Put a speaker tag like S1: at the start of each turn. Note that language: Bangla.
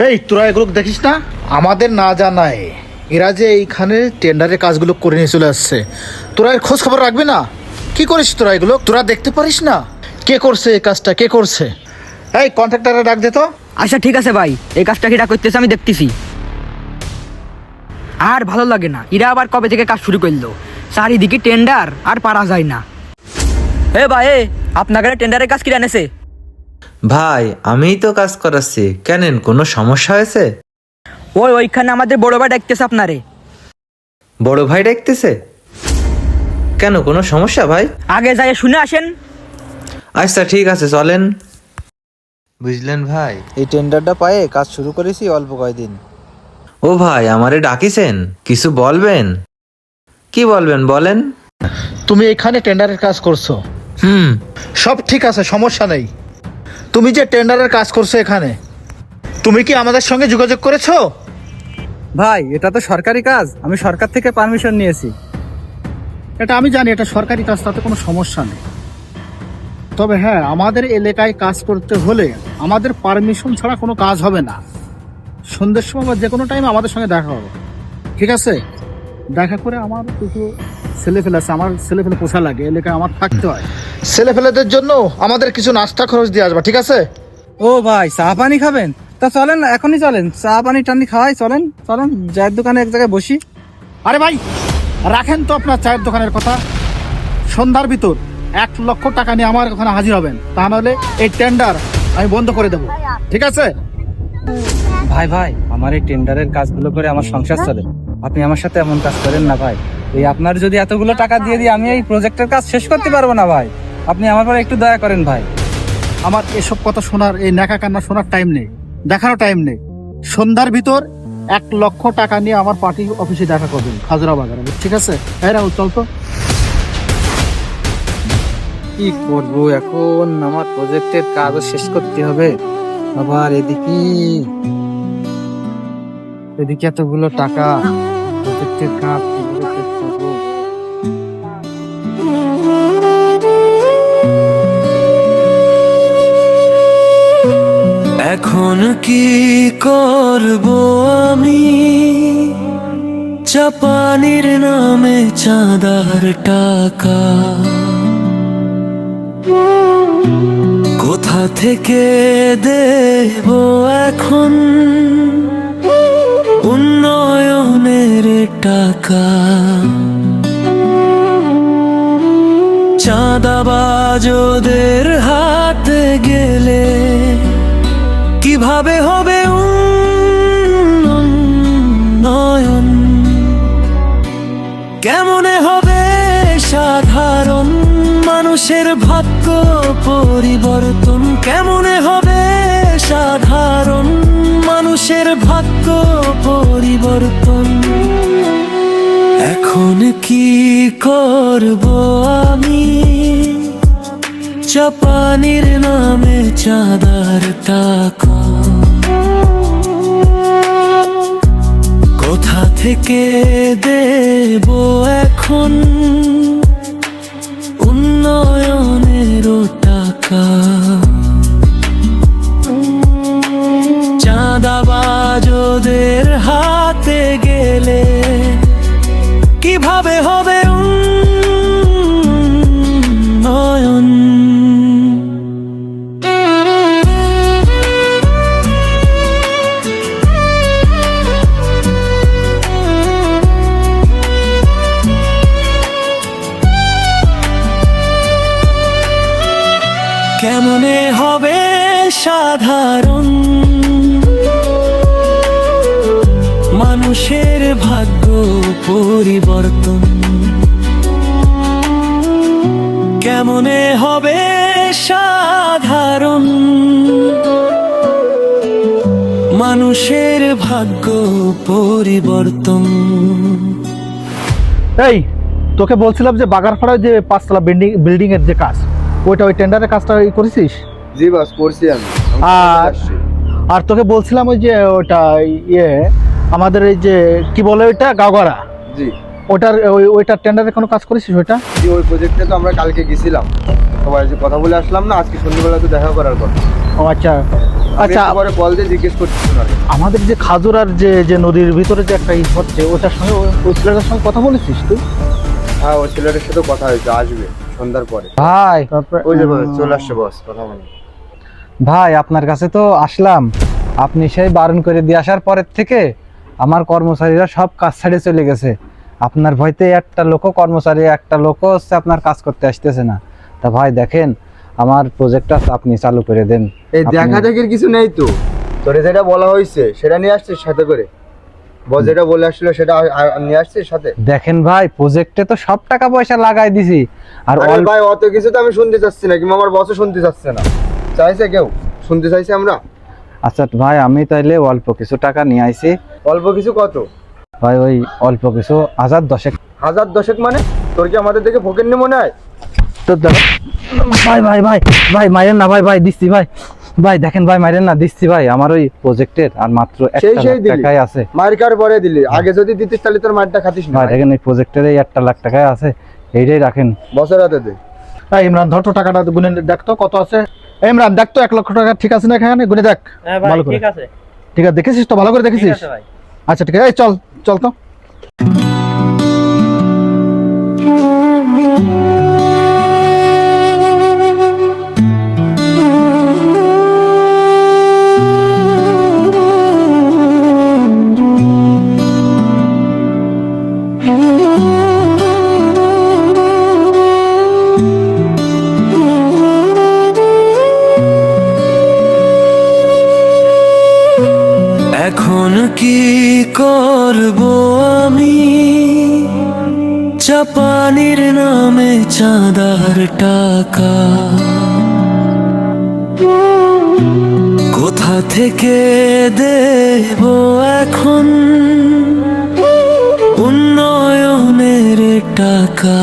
S1: এই তোরা এগুলো দেখিস না? আমাদের না জানায় এরা যে এইখানে টেন্ডারের কাজগুলো করে নিয়ে চলে আসছে। তোরা এর খোঁজ খবর রাখবি না? কি করিস তোরা এগুলো? তোরা দেখতে পারিস না কে করছে এই কাজটা, কে করছে? এই কন্ট্রাক্টরে ডাক দে তো।
S2: আচ্ছা ঠিক আছে ভাই, এই কাজটা কিরা করতেছে আমি দেখতেছি। আর ভালো লাগে না, এরা আবার কবে থেকে কাজ শুরু করলো? চারিদিকে টেন্ডার, আর পারা যায় না। এ ভাই, আপনাকে টেন্ডারের কাজ কিরা এনেছে?
S3: ভাই আমিই তো কাজ করাচ্ছি, কেন কোনো সমস্যা হয়েছে?
S2: ওইখানে আমাদের বড় ভাই ডাকতেছে আপনারে।
S3: বড় ভাই ডাকতেছে? কেন কোনো সমস্যা ভাই?
S2: আগে যাই শুনে আসেন।
S3: আচ্ছা ঠিক আছে চলেন। বুঝলেন ভাই, এই টেন্ডারটা পায়ে কাজ শুরু করেছি অল্প কয়দিন। ও ভাই আমারে ডাকিছেন, কিছু বলবেন? কি বলবেন বলেন।
S1: তুমি এখানে টেন্ডারের কাজ করছো, সব ঠিক আছে, সমস্যা নেই। তুমি যে টেন্ডারের কাজ করছো এখানে, তুমি কি আমাদের সঙ্গে যোগাযোগ করেছো?
S4: ভাই এটা তো সরকারি কাজ, আমি সরকার থেকে পারমিশন নিয়েছি।
S1: এটা আমি জানি, এটা সরকারি কাজ, তাতে কোনো সমস্যা নেই। তবে হ্যাঁ, আমাদের এলাকায় কাজ করতে হলে আমাদের পারমিশন ছাড়া কোনো কাজ হবে না। সন্ধ্যের সময় বা যে কোনো টাইমে আমাদের সঙ্গে দেখা হবে, ঠিক আছে? দেখা করে আমার কিছু ছেলেফেলে আছে, আমার ছেলেফেলে পোষা লাগে, এলাকায় আমার থাকতে হয়। ছেলেফেলেদের জন্য আমাদের কিছু নাস্তা খরচ দিয়ে আসবা, ঠিক আছে?
S4: ও ভাই চা পানি খাবেন? তা চলেন এখনই চলেন, চা পানি টানি খাওয়াই, চলেন চলেন চায়ের দোকানে এক জায়গায় বসি।
S1: আরে ভাই রাখেন তো আপনার চায়ের দোকানের কথা। সন্ধ্যার ভিতর 1,00,000 টাকা নিয়ে আমার ওখানে হাজির হবেন, তা নাহলে এই টেন্ডার আমি বন্ধ করে দেবো, ঠিক আছে?
S4: ভাই ভাই আমার এই টেন্ডারের কাজগুলো করে আমার সংসার চলে, আপনি আমার সাথে এমন কাজ করেন না ভাই। এই আপনার যদি এতগুলো টাকা দিয়ে দিই, আমি এই প্রজেক্টের কাজ শেষ করতে পারবো না ভাই। আপনি আমার পরে একটু দয়া করেন ভাই।
S1: আমার এসব কথা শোনার, এই নেকা কান্না শোনার টাইম নেই, দেখানো টাইম নেই। সন্ধ্যার ভিতর 1,00,000 টাকা নিয়ে আমার পার্টি অফিসে দেখা করবেন হাজরা বাজারে, ঠিক আছে? হ্যাঁ রাহুল, চল তো।
S4: কি করবো এখন, আমার প্রজেক্টের কাজও শেষ করতে হবে, আবার এদিকে এদিকে এতগুলো টাকা, প্রজেক্টের কাজ কিভাবে শেষ করবো?
S5: এখন কি করব আমি, চাপানির নামে চাঁদার টাকা কোথা থেকে দেব এখন, উন্নয়নের টাকা? চাঁদাবাজদের হাতে গেলে কিভাবে হবে উন্নয়ন? কেমনে হবে সাধারণ মানুষের ভাগ্য পরিবর্তন? কেমনে হবে সাধারণ মানুষের ভাগ্য পরিবর্তন? এখন কি করব আমি, চাপানির নামে চাঁদার টাকা কোথা থেকে দেব এখন, উন্নয়নের টাকা? চাঁদাবাজদের হাতে গেলে কিভাবে হবে উন্নয়ন? কেমনে হবে সাধারণ মানুষের ভাগ্য পরিবর্তন? কেমনে হবে সাধারণ মানুষের ভাগ্য পরিবর্তন?
S1: এই তোকে বলছিলাম যে বাগারপাড়ায় যে 5তলা বিল্ডিং এর যে কাজ, ওইটা ওই টেন্ডারের কাজটা করেছিস?
S6: জি বস, করছি আমি।
S1: আর তোকে বলছিলাম ওই যে ওটা ইয়ে আমাদের এই যে কি বলে ওইটা গাওগাড়া,
S6: জি
S1: ওইটার ওইটার টেন্ডারে কোনো কাজ করেছিস ওইটা?
S6: জি, ওই প্রজেক্টে তো আমরা কালকে গেছিলাম। সবাই যে কথা বলে আসলাম না, আজকে সন্ধ্যেবেলা তো দেখা করার কথা।
S1: ও আচ্ছা আচ্ছা,
S6: পরে কল দিয়ে জিজ্ঞেস করছি ওনাকে।
S1: আমাদের যে খাজুরার যে যে নদীর ভিতরে যে একটা হচ্ছে, ওটার সঙ্গে ওই ছেলেটার সঙ্গে কথা বলেছিস তুই?
S6: হ্যাঁ, ওই ছেলেটার সাথে কথা হয়েছে, আসবে সন্ধ্যার পরে।
S4: ভাই
S1: তারপরে
S6: ওই যে চলে আসছে বস, কথা বলে।
S4: ভাই আপনার কাছে তো আসলাম, আপনি সেই বারণ করে দিয়ে আসার পরের থেকে আমার কর্মচারীরা সব কাজ ছেড়ে চলে গেছে। আপনার ভয়তে একটা লোকও হচ্ছে আপনার কাজ করতে আসতেছে না। তা ভাই দেখেন, আমার প্রজেক্টটা আপনি চালু করে দেন।
S6: এই
S4: আপনি-
S6: দেখা দেখির কিছু নেই তো, তোরে যেটা বলা হয়েছে সেটা নিয়ে আসছিস সাথে করে। বস যেটা বলে আসছিল সেটা নিয়ে আসছিস সাথে।
S4: দেখেন ভাই, প্রজেক্টে তো সব টাকা পয়সা লাগাই দিছি, আর
S6: আরে ভাই অত কিছু তো আমি শুনতে চাচ্ছি না, কিংবা আমার বসও শুনতে চাচ্ছে না। চাইছে কেউ শুনতে চাইছে আমরা?
S4: আচ্ছা ভাই, আমি তাইলে অল্প কিছু টাকা নিয়ে আইছি।
S6: অল্প কিছু কত?
S4: ভাই ওই অল্প কিছু 1010।
S6: 1010 মানে? তোর কি আমাদের দেখে ফকিন্নি মনে হয়?
S4: তো ভাই ভাই ভাই ভাই মাইরেন না, ভাই দিচ্ছি ভাই। ভাই দেখেন ভাই, মাইরেন না, দিচ্ছি ভাই। আমার ওই প্রজেক্টের আর মাত্র 1 লাখ টাকাই আছে।
S6: মার কার পরে দিলি, আগে যদি দিতিস তাহলে তোর মারটা খাতিস না।
S4: ভাই দেখেন, এই প্রজেক্টের এই 1 লাখ টাকাই আছে, এইটাই রাখেন।
S6: বসের হাতে দে।
S1: এই ইমরান, ধর তো টাকাটা গুনে দেখতো কত আছে। এই ইমরান, দেখ তো 1 লক্ষ টাকা ঠিক আছে না এখানে, গুনে দেখ ভালো করে। ঠিক আছে, দেখেছিস তো, ভালো করে দেখেছিস? আচ্ছা ঠিক আছে, এই চল চল তো।
S5: এখন কি করব আমি, চাপানির নামে চাঁদার টাকা, কোথা থেকে দেব এখন উন্নয়নের টাকা।